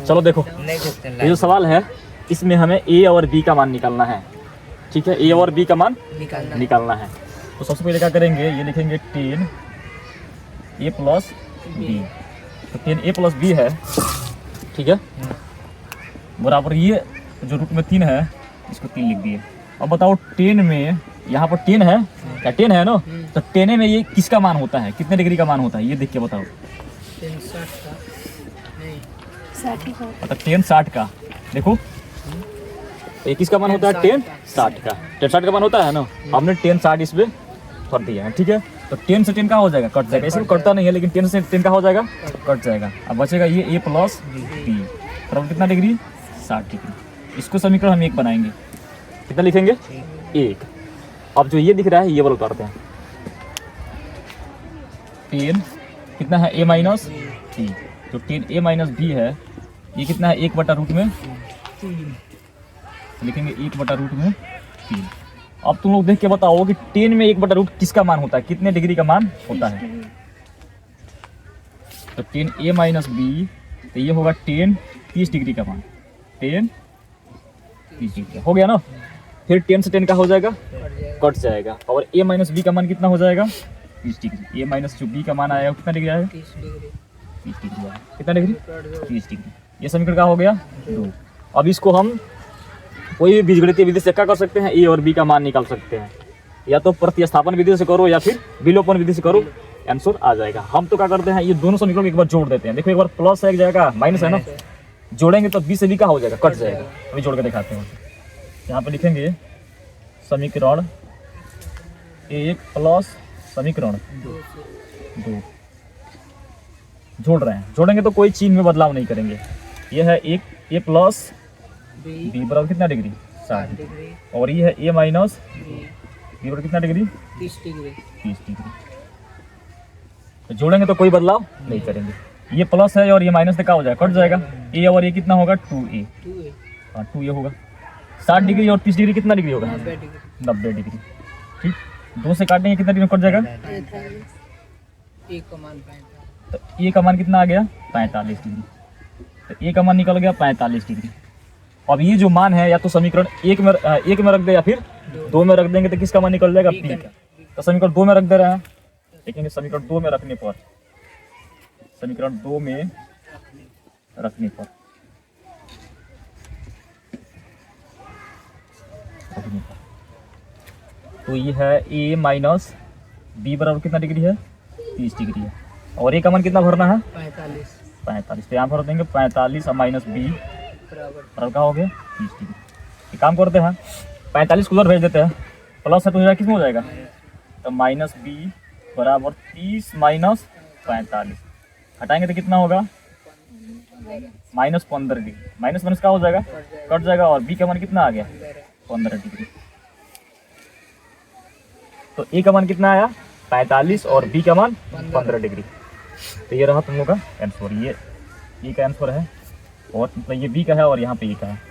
चलो देखो, ये जो सवाल है इसमें हमें ए और बी का मान निकालना है। ठीक है, ए और बी का मान निकालना है। तो सबसे पहले क्या करेंगे, ये लिखेंगे 10 ए प्लस बी। तो 10 ए प्लस बी है, ठीक है, बराबर ये जो रूट में 3 है इसको 3 लिख दिए। अब बताओ 10 में, यहाँ पर 10 है, क्या 10 है ना, तो 10 में ये किसका मान होता है, कितने डिग्री का मान होता है, ये देख के बताओ। 10 60 का, देखो ये किसका मान होता है, 10 60 का, 10 60 का मान होता है ना। हमने 10 60 इसमें कर दिया है, ठीक है। तो 10 से 10 का हो जाएगा, कट जाएगा, इसमें कटता नहीं है, लेकिन 10 से 10 का हो जाएगा, कट जाएगा। अब बचेगा ये ए प्लस बी, बराबर कितना डिग्री, 60 डिग्री। इसको समीकरण हम 1 बनाएंगे, कितना लिखेंगे, 1। अब जो ये दिख रहा है ये वाला उतारते हैं, 10 कितना है, ए माइनस बी। जो 10 ए माइनस बी है ये कितना है, 1/रूट में 3, लिखेंगे 1/रूट में 3। अब तुम लोग देख के बताओ कि 10 में 1/रूट किसका मान होता है, कितने डिग्री का मान होता है। तो 10 ए माइनस बी, तो ये होगा 10 30 डिग्री का मान, 10 30 डिग्री हो गया ना। फिर 10 से 10 का हो जाएगा, कट जाएगा, और ए माइनस बी का मान कितना हो जाएगा, 30 डिग्री। ए माइनस जो बी का मान आया कितना डिग्री आया, 30 डिग्री आया, कितना डिग्री, 30 डिग्री। ये समीकरण का हो गया 2। अब इसको हम कोई भी बीजगणितीय विधि से क्या कर सकते हैं, ए और बी का मान निकाल सकते हैं। या तो प्रतिस्थापन विधि से करो या फिर विलोपन विधि से करो, आंसर आ जाएगा। हम तो क्या करते हैं, ये दोनों समीकरण एक बार जोड़ देते हैं। देखो एक बार प्लस है, एक जगह माइनस है ना, जोड़ेंगे तो बी से बी का हो जाएगा, कट जाएगा। अभी जोड़ के दिखाते हैं। यहाँ पे लिखेंगे समीकरण 1 प्लस समीकरण 2, जोड़ रहे हैं। जोड़ेंगे तो कोई चीज में बदलाव नहीं करेंगे। यह है 1 ए प्लस बी बराबर कितना डिग्री, 60 डिग्री, और ये है ए माइनस बी बराबर कितना डिग्री, 30 डिग्री। तो जोड़ेंगे तो कोई बदलाव नहीं करेंगे। ये प्लस है और ये माइनस से क्या हो जाएगा, कट जाएगा। ए और ये कितना होगा, 2a, हाँ 2 ये होगा। 60 डिग्री और 30 डिग्री कितना डिग्री होगा, 90 डिग्री। ठीक, 2 से काटेंगे कितना डिग्री कट जाएगा, तो ए का मान कितना आ गया, 45 डिग्री। तो ए का मान निकल गया 45 डिग्री। अब ये जो मान है या तो समीकरण 1 में रख दे या फिर 2 में रख देंगे, तो किसका मान निकल जाएगा, बी का। तो समीकरण 2 में रख दे रहे हैं, देखेंगे समीकरण 2 में रखने पर, समीकरण 2 में रखने पर तो ये है ए माइनस बी बराबर कितना डिग्री है, 30 डिग्री है। और ए का मान कितना भरना है, 45। तो यहाँ भर देंगे 45 और माइनस बी बराबर का हो गया 30 डिग्री। एक काम करते हैं, 45 को उधर भेज देते हैं, प्लस है तो किस में हो जाएगा, तो माइनस बी बराबर 30 माइनस 45, हटाएंगे तो कितना होगा, माइनस 15 डिग्री। माइनस माइनस का हो जाएगा, कट जाएगा, और बी का मान कितना आ गया, 15 डिग्री। तो ए का मान कितना आया, 45, और बी का मान 15 डिग्री। तो ये रहा तुम लोग का आंसर। ये का आंसर है, और मतलब ये बी का है और यहाँ पे ए का है।